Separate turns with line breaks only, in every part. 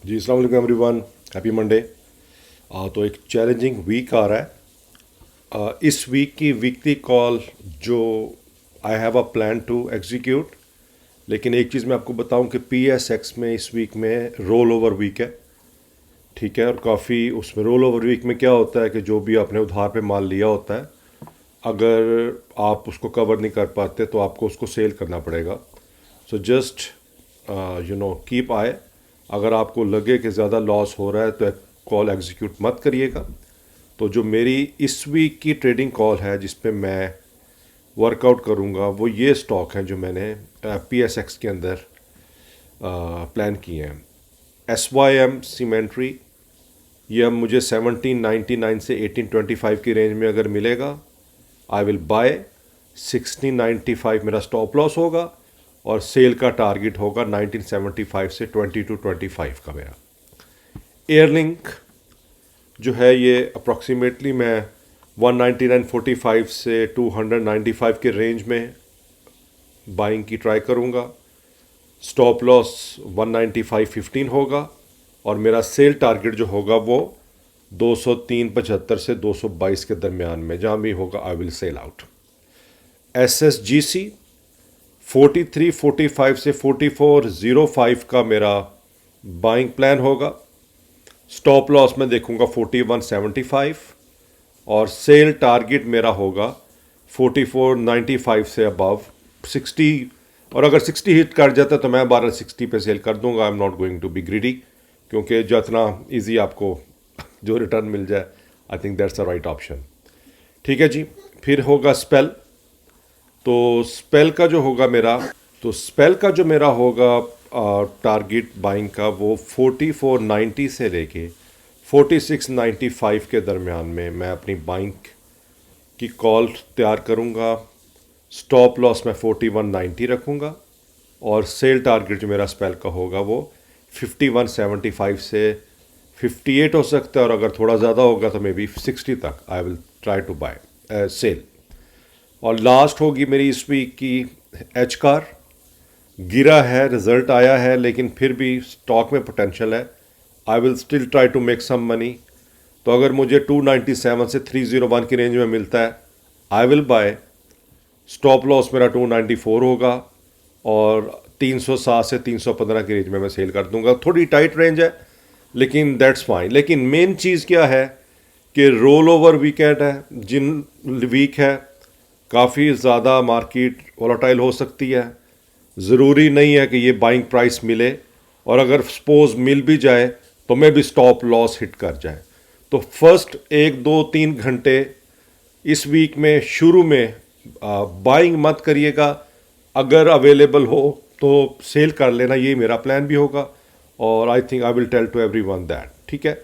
जी अस्सलाम वालेकुम everyone, happy Monday. तो एक चैलेंजिंग वीक आ रहा है। इस वीक की वीकली कॉल जो I have a plan to execute, लेकिन एक चीज़ मैं आपको बताऊं कि PSX में इस वीक में रोल ओवर वीक है, ठीक है। और काफ़ी उसमें रोल ओवर वीक में क्या होता है कि जो भी आपने उधार पे माल लिया होता है, अगर आप उसको कवर नहीं कर पाते तो आपको उसको सेल करना पड़ेगा। सो जस्ट कीप आए। अगर आपको लगे कि ज़्यादा लॉस हो रहा है तो कॉल एग्जीक्यूट मत करिएगा। तो जो मेरी इस वीक की ट्रेडिंग कॉल है जिस पे मैं वर्कआउट करूँगा वो ये स्टॉक हैं जो मैंने PSX के अंदर प्लान किए हैं। SYM सीमेंट्री, ये अब मुझे 1799 से 1825 की रेंज में अगर मिलेगा आई विल बाय। 1695 मेरा स्टॉप लॉस होगा और सेल का टारगेट होगा 1975 से 2225 का मेरा। एयरलिंक जो है ये अप्रॉक्सीमेटली मैं 199.45 से 295 के रेंज में बाइंग की ट्राई करूँगा। स्टॉप लॉस 195.15 होगा और मेरा सेल टारगेट जो होगा वो 203.75 से 222 के दरमियान में, जहाँ भी होगा आई विल सेल आउट। SSGC 43.45 से 44.05 का मेरा बाइंग प्लान होगा। स्टॉप लॉस में देखूंगा 41.75 और सेल टारगेट मेरा होगा 44.95 से अबव 60। और अगर 60 हिट कर जाता है तो मैं 1260 पे सेल कर दूंगा। I am not going to be greedy, क्योंकि जितना इजी आपको जो रिटर्न मिल जाए, I think that's the right option. ठीक है जी। फिर होगा स्पेल। तो स्पेल का जो मेरा होगा टारगेट बाइंग का वो 44.90 से लेके 46.95 के दरमियान में मैं अपनी बाइंग की कॉल तैयार करूँगा। स्टॉप लॉस मैं 41.90 रखूँगा और सेल टारगेट जो मेरा स्पेल का होगा वो 51.75 से 58 हो सकता है, और अगर थोड़ा ज़्यादा होगा तो मे बी 60 तक I will try to buy sell. और लास्ट होगी मेरी इस वीक की एचकार। गिरा है, रिजल्ट आया है, लेकिन फिर भी स्टॉक में पोटेंशियल है। I will still try to make some money. तो अगर मुझे 297 से 301 की रेंज में मिलता है I will buy. Stop loss मेरा 294 होगा और 307 से 315 की रेंज में मैं सेल कर दूंगा। थोड़ी टाइट रेंज है लेकिन दैट्स फाइन। लेकिन मेन चीज़ क्या है कि रोल ओवर वीकेंड है, जिन वीक है काफ़ी ज़्यादा मार्केट वोलेटाइल हो सकती है। ज़रूरी नहीं है कि ये बाइंग प्राइस मिले, और अगर सपोज मिल भी जाए तो मैं भी स्टॉप लॉस हिट कर जाए। तो फर्स्ट 1-2-3 घंटे इस वीक में शुरू में बाइंग मत करिएगा। अगर अवेलेबल हो तो सेल कर लेना, ये मेरा प्लान भी होगा। और I think I will tell to everyone that. ठीक है।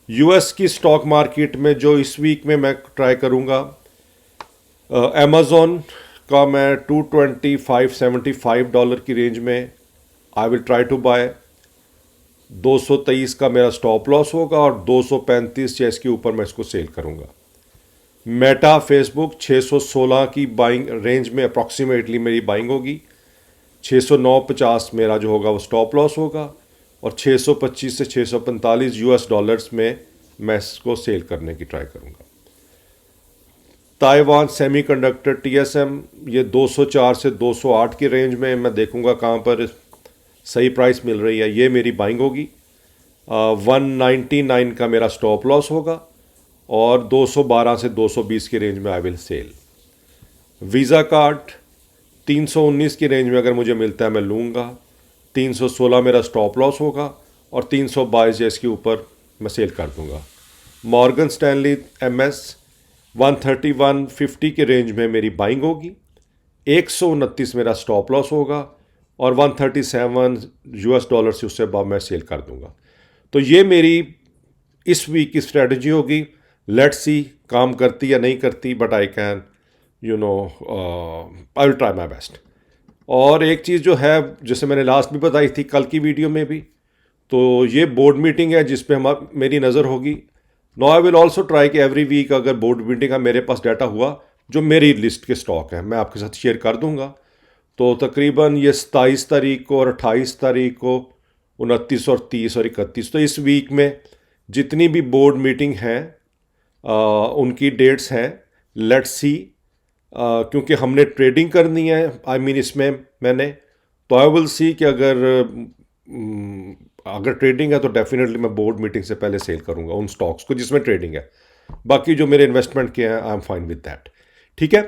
US की स्टॉक मार्केट में जो इस वीक में मैं ट्राई करूँगा, अमेज़ॉन का मैं $225.75 की रेंज में I will try to buy. 223 का मेरा स्टॉप लॉस होगा और 235 या इसके ऊपर मैं इसको सेल करूँगा। मेटा फेसबुक 616 की बाइंग रेंज में अप्रॉक्सीमेटली मेरी बाइंग होगी। 609.50 मेरा जो होगा वो स्टॉप लॉस होगा और 625 से 645 US डॉलर्स में मैं इसको सेल करने की ट्राई करूँगा। ताइवान सेमीकंडक्टर TSM, ये 204 से 208 की रेंज में मैं देखूंगा कहाँ पर सही प्राइस मिल रही है, ये मेरी बाइंग होगी। 199 का मेरा स्टॉप लॉस होगा और 212 से 220 की रेंज में I will sell. Visa card 319 की रेंज में अगर मुझे मिलता है मैं लूँगा। 316 मेरा स्टॉप लॉस होगा और 322 इसके ऊपर मैं सेल कर दूँगा। मॉर्गन स्टैनली MS 131.50 के रेंज में मेरी बाइंग होगी। 129 मेरा स्टॉप लॉस होगा और 137 US डॉलर से उससे बाद मैं सेल कर दूंगा। तो ये मेरी इस वीक की स्ट्रेटजी होगी। लेट्स सी काम करती या नहीं करती, but I can I will try my best. और एक चीज़ जो है, जैसे मैंने लास्ट भी बताई थी कल की वीडियो में भी, तो ये बोर्ड मीटिंग है जिस पे हम मेरी नज़र होगी। No I will also try कि एवरी वीक अगर बोर्ड मीटिंग का मेरे पास डाटा हुआ जो मेरी लिस्ट के स्टॉक है मैं आपके साथ शेयर कर दूंगा। तो तकरीबन ये 27 तारीख को और 28 तारीख को 29 और 30 और 31। तो इस वीक में जितनी भी बोर्ड मीटिंग हैं उनकी डेट्स हैं। लेट्स सी, क्योंकि हमने ट्रेडिंग करनी है, आई मीन इसमें मैंने, तो आई विल सी कि अगर ट्रेडिंग है तो डेफिनेटली मैं बोर्ड मीटिंग से पहले सेल करूंगा उन स्टॉक्स को जिसमें ट्रेडिंग है। बाकी जो मेरे इन्वेस्टमेंट के हैं I am fine with that. ठीक है,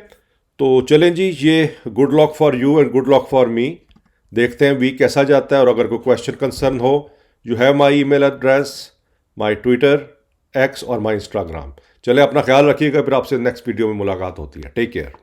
तो चलें जी, ये good luck for you and good luck for me. देखते हैं वीक कैसा जाता है, और अगर कोई क्वेश्चन कंसर्न हो, you have my email address, my Twitter, x और माई इंस्टाग्राम। चले, अपना ख्याल रखिएगा, फिर आपसे नेक्स्ट वीडियो में मुलाकात होती है। Take care.